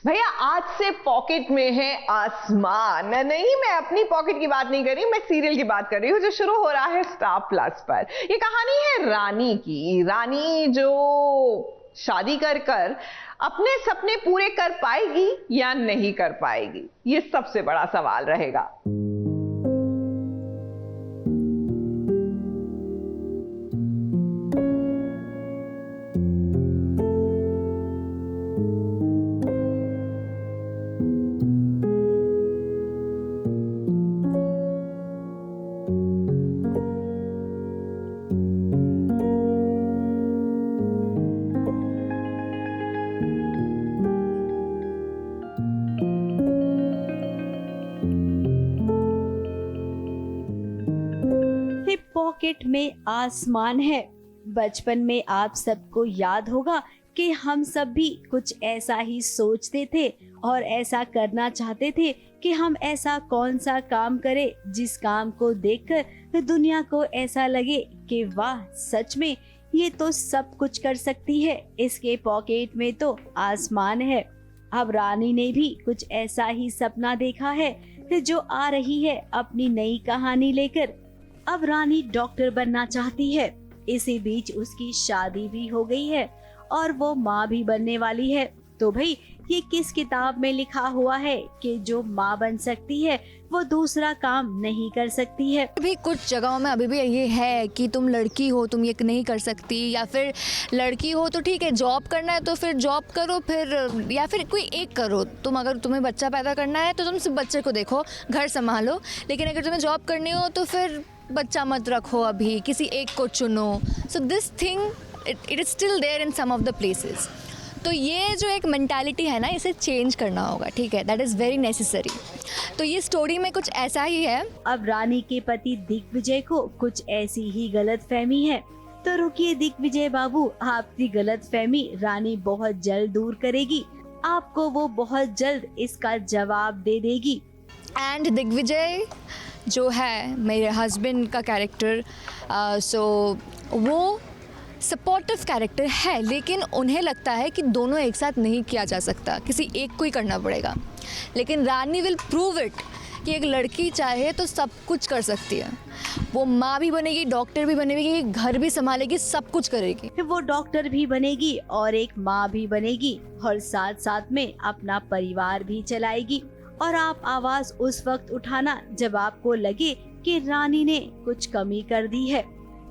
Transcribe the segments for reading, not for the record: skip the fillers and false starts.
भैया आज से पॉकेट में है आसमान। नहीं, मैं अपनी पॉकेट की बात नहीं कर रही, मैं सीरियल की बात कर रही हूँ जो शुरू हो रहा है स्टार प्लस पर। ये कहानी है रानी की। रानी जो शादी कर कर अपने सपने पूरे कर पाएगी या नहीं कर पाएगी, ये सबसे बड़ा सवाल रहेगा। पॉकेट में आसमान है। बचपन में आप सबको याद होगा कि हम सब भी कुछ ऐसा ही सोचते थे और ऐसा करना चाहते थे कि हम ऐसा कौन सा काम करें जिस काम को देखकर दुनिया को ऐसा लगे कि वाह, सच में ये तो सब कुछ कर सकती है, इसके पॉकेट में तो आसमान है। अब रानी ने भी कुछ ऐसा ही सपना देखा है जो आ रही है अपनी नई कहानी लेकर। अब रानी डॉक्टर बनना चाहती है। इसी बीच उसकी शादी भी हो गई है और वो माँ भी बनने वाली है। तो भाई, ये किस किताब में लिखा हुआ है कि जो माँ बन सकती है वो दूसरा काम नहीं कर सकती है? भी कुछ जगहों में अभी भी ये है कि तुम लड़की हो, तुम ये नहीं कर सकती, या फिर लड़की हो तो ठीक है, जॉब करना है तो फिर जॉब करो, फिर या फिर कोई एक करो। अगर तुम्हें बच्चा पैदा करना है तो तुम सिर्फ बच्चे को देखो, घर संभालो, लेकिन अगर तुम्हें जॉब करनी हो तो फिर बच्चा मत रखो, अभी किसी एक को चुनो। So this thing it is still there in some of the places. तो ये जो एक मेंटालिटी है ना, इसे चेंज करना होगा, ठीक है, दैट इज़ वेरी नेसेसरी। तो ये स्टोरी में कुछ ऐसा ही है। अब रानी के पति दिग्विजय को कुछ ऐसी ही गलतफहमी है। तो रुकिए दिग्विजय बाबू, आपकी गलतफहमी रानी बहुत जल्द दूर करेगी। आपको वो बहुत जल्द इसका जवाब दे देगी। एंड दिग्विजय जो है मेरे हस्बैंड का कैरेक्टर, वो सपोर्टिव कैरेक्टर है, लेकिन उन्हें लगता है कि दोनों एक साथ नहीं किया जा सकता, किसी एक को ही करना पड़ेगा। लेकिन रानी विल प्रूव इट कि एक लड़की चाहे तो सब कुछ कर सकती है। वो माँ भी बनेगी, डॉक्टर भी बनेगी, घर भी संभालेगी, सब कुछ करेगी। वो डॉक्टर भी बनेगी और एक माँ भी बनेगी और साथ साथ में अपना परिवार भी चलाएगी। और आप आवाज उस वक्त उठाना जब आपको लगे कि रानी ने कुछ कमी कर दी है।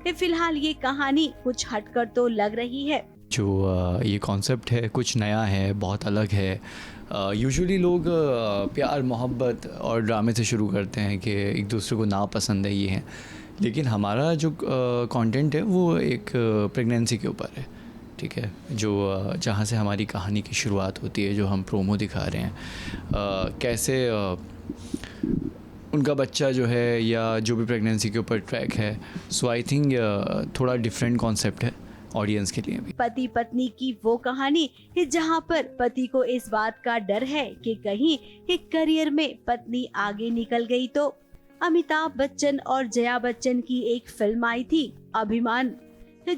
फिलहाल ये कहानी कुछ हटकर तो लग रही है। जो ये कॉन्सेप्ट है कुछ नया है, बहुत अलग है। यूजुअली लोग प्यार मोहब्बत और ड्रामे से शुरू करते हैं कि एक दूसरे को नापसंद है, ये है। लेकिन हमारा जो कंटेंट है वो एक प्रेगनेंसी के ऊपर है, ठीक है, जो जहाँ से हमारी कहानी की शुरुआत होती है, जो हम प्रोमो दिखा रहे हैं, कैसे उनका बच्चा जो है या जो भी प्रेगनेंसी के ऊपर ट्रैक है। सो आई थिंक थोड़ा डिफरेंट कॉन्सेप्ट है ऑडियंस के लिए भी। पति पत्नी की वो कहानी जहाँ पर पति को इस बात का डर है कि कहीं एक करियर में पत्नी आगे निकल गई तो। अमिताभ बच्चन और जया बच्चन की एक फिल्म आई थी अभिमान,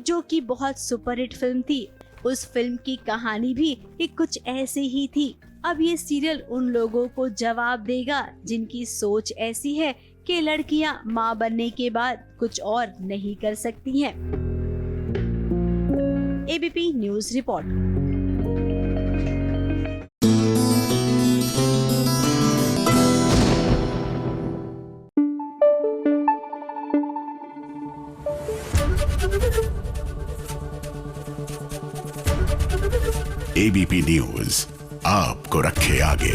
जो कि बहुत सुपरहिट फिल्म थी। उस फिल्म की कहानी भी कुछ ऐसी ही थी। अब ये सीरियल उन लोगों को जवाब देगा जिनकी सोच ऐसी है कि लड़कियां माँ बनने के बाद कुछ और नहीं कर सकती हैं। ABP news report. ABP news आपको रखे आगे।